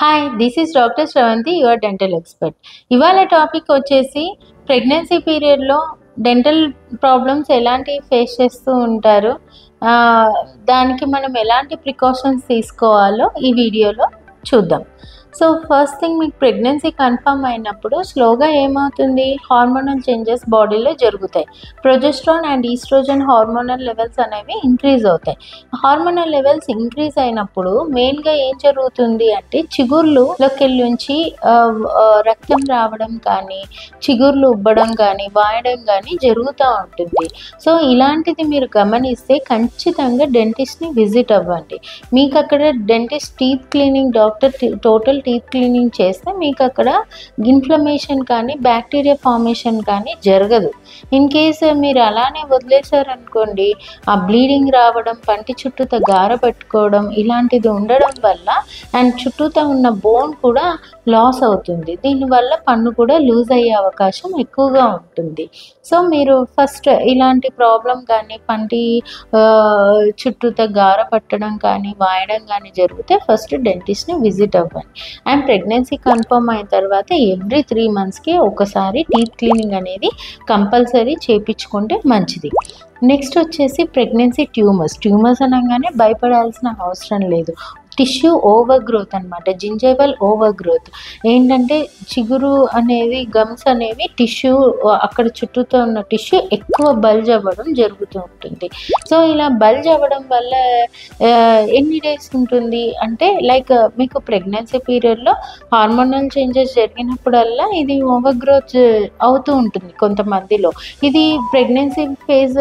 Hi, this is doctor Sravanthi, your dental expert. ఇవాళ topic వచ్చేసి pregnancy పీరియడ్లో డెంటల్ ప్రాబ్లమ్స్ ఎలాంటివి ఫేస్ చేస్తూ ఉంటారు, దానికి మనం ఎలాంటి ప్రికాషన్స్ తీసుకోవాలో ఈ వీడియోలో చూద్దాం. సో ఫస్ట్ థింగ్, మీకు ప్రెగ్నెన్సీ కన్ఫర్మ్ అయినప్పుడు స్లోగా ఏమవుతుంది, హార్మోనల్ చేంజెస్ బాడీలో జరుగుతాయి. Progesterone and estrogen hormonal levels అనేవి ఇంక్రీజ్ అవుతాయి. హార్మోనల్ లెవెల్స్ ఇంక్రీజ్ అయినప్పుడు మెయిన్గా ఏం జరుగుతుంది అంటే చిగుర్లులోకి నుంచి రక్తం రావడం కానీ, చిగుర్లు ఉబ్బడం కానీ, వాయడం కానీ జరుగుతూ ఉంటుంది. సో ఇలాంటిది మీరు గమనిస్తే ఖచ్చితంగా డెంటిస్ట్ని విజిట్ అవ్వండి. మీకు అక్కడ dentist teeth cleaning doctor total teeth cleaning చేస్తే మీకు అక్కడ ఇన్ఫ్లమేషన్ కానీ, బ్యాక్టీరియా ఫార్మేషన్ కానీ జరగదు. ఇన్ కేసు మీరు అలానే వదిలేశారనుకోండి, ఆ బ్లీడింగ్ రావడం, పంటి చుట్టూతో గార పెట్టుకోవడం ఇలాంటిది ఉండడం వల్ల అండ్ చుట్టూతో ఉన్న బోన్ కూడా లాస్ అవుతుంది. దీనివల్ల పన్ను కూడా లూజ్ అయ్యే అవకాశం ఎక్కువగా ఉంటుంది. సో మీరు ఫస్ట్ ఇలాంటి ప్రాబ్లం కానీ, పంటి చుట్టూతో గార పట్టడం కానీ, వాయడం కానీ జరిగితే ఫస్ట్ డెంటిస్ట్ని విజిట్ అవ్వండి. అండ్ ప్రెగ్నెన్సీ కన్ఫర్మ్ అయిన తర్వాత ఎవ్రీ 3 monthsకి ఒకసారి టీత్ క్లీనింగ్ అనేది కంపల్సరీ చేయించుకుంటే మంచిది. నెక్స్ట్ వచ్చేసి ప్రెగ్నెన్సీ ట్యూమర్స్ అనగానే భయపడాల్సిన అవసరం లేదు. టిష్యూ ఓవర్ గ్రోత్ అనమాట, జింజైవల్ ఓవర్ గ్రోత్. ఏంటంటే చిగురు అనేది, గమ్స్ అనేవి టిష్యూ, అక్కడ చుట్టూతో ఉన్న టిష్యూ ఎక్కువ బల్జ్ అవ్వడం జరుగుతూ ఉంటుంది. సో ఇలా బల్జ్ అవ్వడం వల్ల ఎన్ని డేస్ ఉంటుంది అంటే, లైక్ మీకు ప్రెగ్నెన్సీ పీరియడ్లో హార్మోనల్ చేంజెస్ జరిగినప్పుడల్లా ఇది ఓవర్ గ్రోత్ అవుతూ ఉంటుంది కొంతమందిలో. ఇది ప్రెగ్నెన్సీ ఫేజ్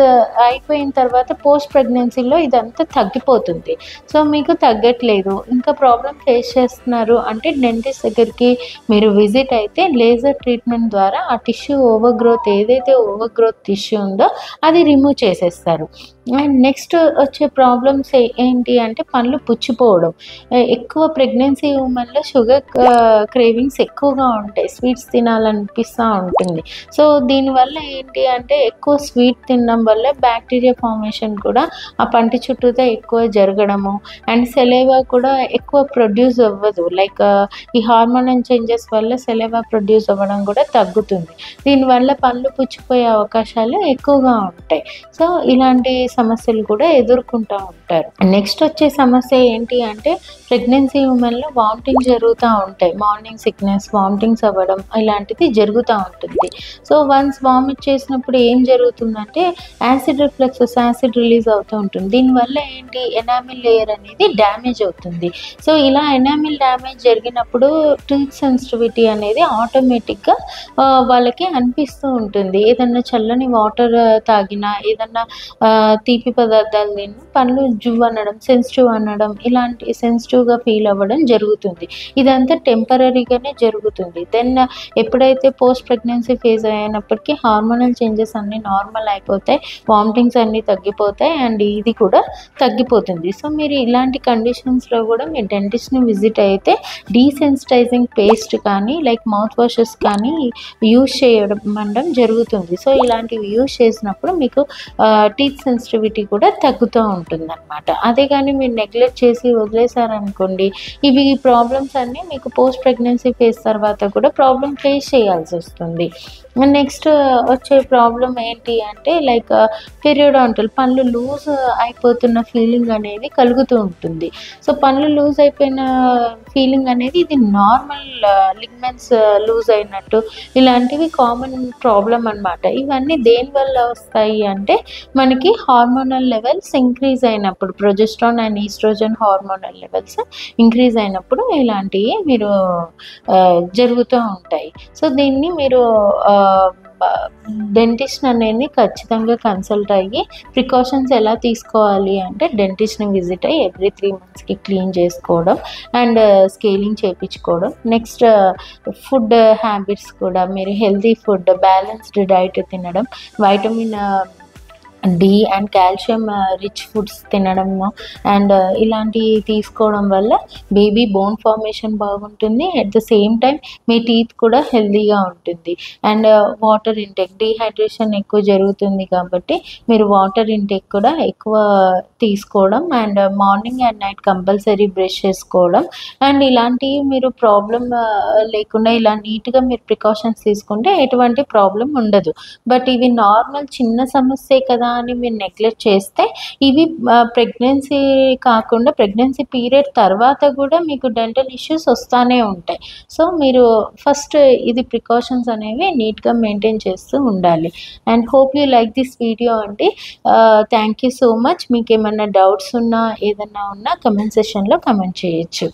అయిపోయిన తర్వాత పోస్ట్ ప్రెగ్నెన్సీలో ఇదంతా తగ్గిపోతుంది. సో మీకు తగ్గట్లేదు, ఇంకా ప్రాబ్లం ఫేస్ చేస్తున్నారు అంటే డెంటిస్ట్ దగ్గరికి మీరు విజిట్ అయితే లేజర్ ట్రీట్మెంట్ ద్వారా ఆ టిష్యూ ఓవర్ గ్రోత్, ఏదైతే ఓవర్ గ్రోత్ టిష్యూ ఉందో అది రిమూవ్ చేసేస్తారు. అండ్ నెక్స్ట్ వచ్చే ప్రాబ్లమ్స్ ఏంటి అంటే పళ్ళు పుచ్చిపోవడం. ఎక్కువ ప్రెగ్నెన్సీ ఉమెన్లో షుగర్ క్రేవింగ్స్ ఎక్కువగా ఉంటాయి, స్వీట్స్ తినాలనిపిస్తూ ఉంటుంది. సో దీనివల్ల ఏంటి అంటే ఎక్కువ స్వీట్ తినడం వల్ల బ్యాక్టీరియా ఫార్మేషన్ కూడా ఆ పంటి చుట్టూతో ఎక్కువ జరగడము, అండ్ సెలైవా కూడా ఎక్కువ ప్రొడ్యూస్ అవ్వదు. లైక్ ఈ హార్మోనల్ చేంజెస్ వల్ల సెలైవా ప్రొడ్యూస్ అవ్వడం కూడా తగ్గుతుంది. దీనివల్ల పళ్ళు పుచ్చిపోయే అవకాశాలు ఎక్కువగా ఉంటాయి. సో ఇలాంటి సమస్యలు కూడా ఎదుర్కొంటూ ఉంటారు. నెక్స్ట్ వచ్చే సమస్య ఏంటి అంటే ప్రెగ్నెన్సీ ఉమెన్లో వామిటింగ్ జరుగుతూ ఉంటాయి. మార్నింగ్ సిక్నెస్, వామిటింగ్స్ అవ్వడం ఇలాంటిది జరుగుతూ ఉంటుంది. సో వన్స్ వామిట్ చేసినప్పుడు ఏం జరుగుతుందంటే యాసిడ్ రిఫ్లెక్సెస్, యాసిడ్ రిలీజ్ అవుతూ ఉంటుంది. దీనివల్ల ఏంటి, ఎనామిల్ లేయర్ అనేది డ్యామేజ్ అవుతుంది. సో ఇలా ఎనామిల్ డ్యామేజ్ జరిగినప్పుడు టీత్ సెన్సిటివిటీ అనేది ఆటోమేటిక్గా వాళ్ళకి అనిపిస్తూ ఉంటుంది. ఏదన్నా చల్లని వాటర్ తాగినా, ఏదన్నా తీపి పదార్థాలు తిన్నా పళ్ళు జువ్వు అనడం, సెన్సిటివ్ అనడం, ఇలాంటి సెన్సిటివ్గా ఫీల్ అవ్వడం జరుగుతుంది. ఇదంతా టెంపరీగానే జరుగుతుంది. దెన్ ఎప్పుడైతే పోస్ట్ ప్రెగ్నెన్సీ ఫేజ్ అయినప్పటికీ హార్మోనల్ చేంజెస్ అన్నీ నార్మల్ అయిపోతాయి, వామిటింగ్స్ అన్నీ తగ్గిపోతాయి, అండ్ ఇది కూడా తగ్గిపోతుంది. సో మీరు ఇలాంటి కండిషన్స్లో కూడా మీ డెంటిస్ట్ని విజిట్ అయితే డీసెన్సిటైజింగ్ పేస్ట్ కానీ, లైక్ మౌత్ వాషెస్ కానీ యూజ్ చేయడం జరుగుతుంది. సో ఇలాంటివి యూజ్ చేసినప్పుడు మీకు టీత్ సెన్సిటివిటీ కూడా తగ్గుతూ ఉంటుంది అనమాట. అదే కానీ మీరు నెగ్లెక్ట్ చేసి వదిలేశారనుకోండి, ఇవి ప్రాబ్లమ్స్ అన్నీ మీకు పోస్ట్ ప్రెగ్నెన్సీ ఫేజ్ తర్వాత కూడా ప్రాబ్లం ఫేస్ చేయాల్సి వస్తుంది. నెక్స్ట్ వచ్చే ప్రాబ్లం ఏంటి అంటే లైక్ పెరియోడాంటల్, పళ్ళు లూజ్ అయిపోతున్న ఫీలింగ్ అనేది కలుగుతూ ఉంటుంది. సో పళ్ళు లూజ్ అయిపోయిన ఫీలింగ్ అనేది ఇది నార్మల్ లిగ్మెంట్స్ లూజ్ అయినట్టు, ఇలాంటివి కామన్ ప్రాబ్లం అనమాట. ఇవన్నీ దేనివల్ల వస్తాయి అంటే మనకి హార్మోనల్ లెవెల్స్ ఇంక్రీజ్ అయినప్పుడు, progesterone and estrogen hormonal levels increase అయినప్పుడు ఇలాంటివి మీరు జరుగుతూ ఉంటాయి. సో దీన్ని మీరు డెంటిస్ట్ అనేది ఖచ్చితంగా కన్సల్ట్ అయ్యి ప్రికాషన్స్ ఎలా తీసుకోవాలి అంటే డెంటిస్ట్ని విజిట్ అయ్యి ఎవ్రీ 3 monthsకి క్లీన్ చేసుకోవడం అండ్ స్కేలింగ్ చేయించుకోవడం. నెక్స్ట్ ఫుడ్ హ్యాబిట్స్ కూడా మీరు హెల్తీ ఫుడ్, బ్యాలెన్స్డ్ డైట్ తినడం, vitamin D and calcium rich foods తినడము అండ్ ఇలాంటివి తీసుకోవడం వల్ల బేబీ బోన్ ఫార్మేషన్ బాగుంటుంది. అట్ ద సేమ్ టైం మీ టీత్ కూడా హెల్తీగా ఉంటుంది. అండ్ వాటర్ ఇంటేక్, డీహైడ్రేషన్ ఎక్కువ జరుగుతుంది కాబట్టి మీరు వాటర్ ఇంటేక్ కూడా ఎక్కువ తీసుకోవడం and morning and night compulsory brush చేసుకోవడం అండ్ ఇలాంటివి మీరు ప్రాబ్లమ్ లేకుండా ఇలా నీట్గా మీరు ప్రికాషన్స్ తీసుకుంటే ఎటువంటి ప్రాబ్లం ఉండదు. బట్ ఇవి నార్మల్ చిన్న సమస్యే కదా అని మీరు నెగ్లెక్ట్ చేస్తే ఇవి ప్రెగ్నెన్సీ కాకుండా ప్రెగ్నెన్సీ పీరియడ్ తర్వాత కూడా మీకు డెంటల్ ఇష్యూస్ వస్తూనే ఉంటాయి. సో మీరు ఫస్ట్ ఇది ప్రికాషన్స్ అనేవి నీట్గా మెయింటైన్ చేస్తూ ఉండాలి. And hope you like this video అండి. Thank you so much. మీకు ఏమైనా డౌట్స్ ఉన్నా ఏదన్నా ఉన్నా కమెంట్ సెషన్లో కమెంట్ చేయొచ్చు.